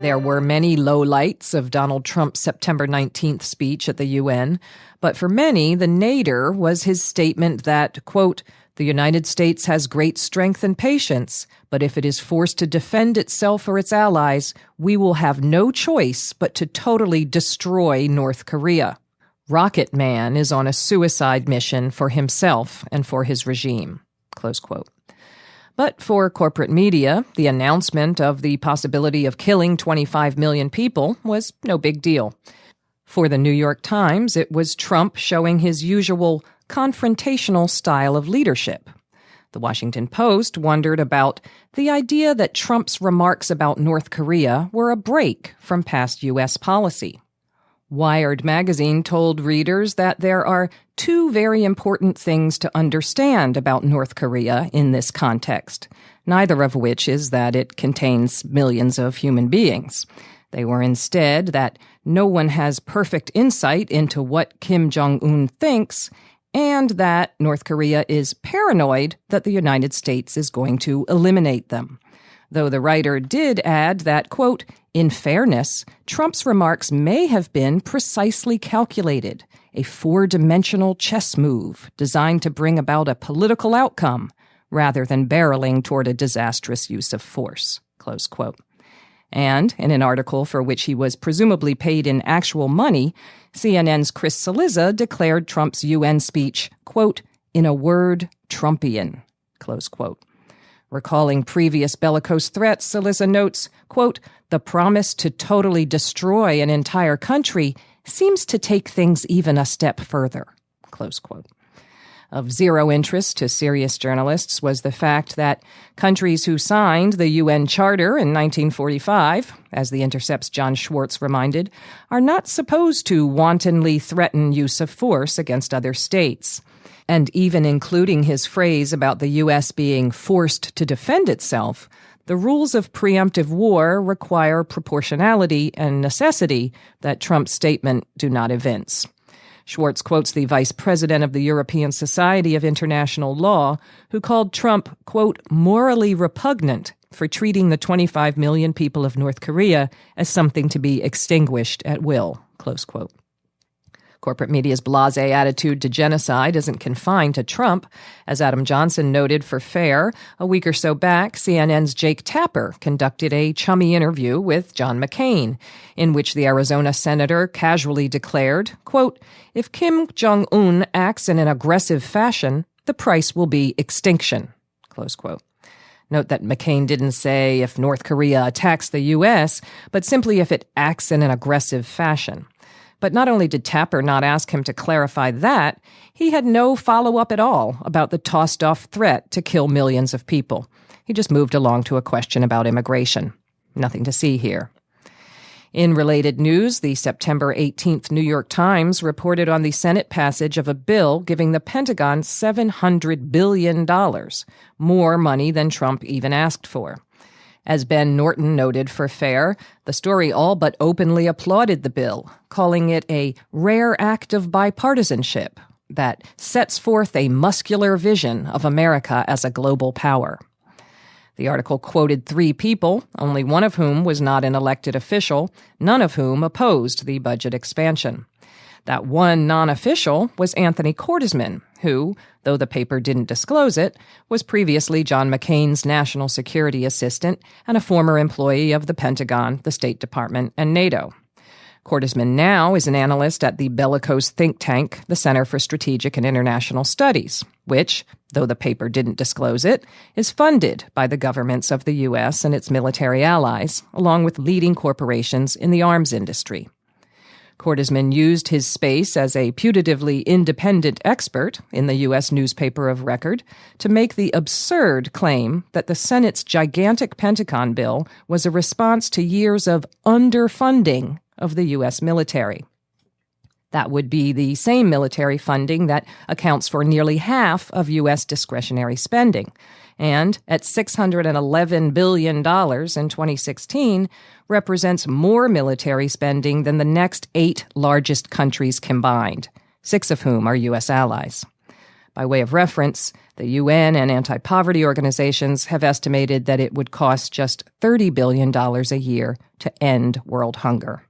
There were many lowlights of Donald Trump's September 19th speech at the UN, but for many, the nadir was his statement that, quote, "The United States has great strength and patience, but if it is forced to defend itself or its allies, we will have no choice but to totally destroy North Korea. Rocket Man is on a suicide mission for himself and for his regime," close quote. But for corporate media, the announcement of the possibility of killing 25 million people was no big deal. For the New York Times, it was Trump showing his usual confrontational style of leadership. The Washington Post wondered about the idea that Trump's remarks about North Korea were a break from past U.S. policy. Wired magazine told readers that there are two very important things to understand about North Korea in this context, neither of which is that it contains millions of human beings. They were instead that no one has perfect insight into what Kim Jong-un thinks, and that North Korea is paranoid that the United States is going to eliminate them. Though the writer did add that, quote, "In fairness, Trump's remarks may have been precisely calculated, a four-dimensional chess move designed to bring about a political outcome rather than barreling toward a disastrous use of force," close quote. And in an article for which he was presumably paid in actual money, CNN's Chris Cillizza declared Trump's UN speech, quote, "in a word, Trumpian," close quote. Recalling previous bellicose threats, Cillizza notes, quote, "the promise to totally destroy an entire country seems to take things even a step further," close quote. Of zero interest to serious journalists was the fact that countries who signed the UN Charter in 1945, as The Intercept's John Schwartz reminded, are not supposed to wantonly threaten use of force against other states. And even including his phrase about the U.S. being forced to defend itself, the rules of preemptive war require proportionality and necessity that Trump's statement do not evince. Schwartz quotes the vice president of the European Society of International Law, who called Trump, quote, "morally repugnant for treating the 25 million people of North Korea as something to be extinguished at will," close quote. Corporate media's blasé attitude to genocide isn't confined to Trump. As Adam Johnson noted for FAIR, a week or so back, CNN's Jake Tapper conducted a chummy interview with John McCain, in which the Arizona senator casually declared, quote, "if Kim Jong-un acts in an aggressive fashion, the price will be extinction," close quote. Note that McCain didn't say if North Korea attacks the U.S., but simply if it acts in an aggressive fashion. But not only did Tapper not ask him to clarify that, he had no follow-up at all about the tossed-off threat to kill millions of people. He just moved along to a question about immigration. Nothing to see here. In related news, the September 18th New York Times reported on the Senate passage of a bill giving the Pentagon $700 billion, more money than Trump even asked for. As Ben Norton noted for FAIR, the story all but openly applauded the bill, calling it a rare act of bipartisanship that sets forth a muscular vision of America as a global power. The article quoted 3 people, only one of whom was not an elected official, none of whom opposed the budget expansion. That one non-official was Anthony Cordesman, who, though the paper didn't disclose it, was previously John McCain's national security assistant and a former employee of the Pentagon, the State Department, and NATO. Cordesman now is an analyst at the bellicose think tank, the Center for Strategic and International Studies, which, though the paper didn't disclose it, is funded by the governments of the U.S. and its military allies, along with leading corporations in the arms industry. Cordesman used his space as a putatively independent expert in the U.S. newspaper of record to make the absurd claim that the Senate's gigantic Pentagon bill was a response to years of underfunding of the U.S. military. That would be the same military funding that accounts for nearly half of U.S. discretionary spending, and at $611 billion in 2016, represents more military spending than the next 8 largest countries combined, 6 of whom are U.S. allies. By way of reference, the UN and anti-poverty organizations have estimated that it would cost just $30 billion a year to end world hunger.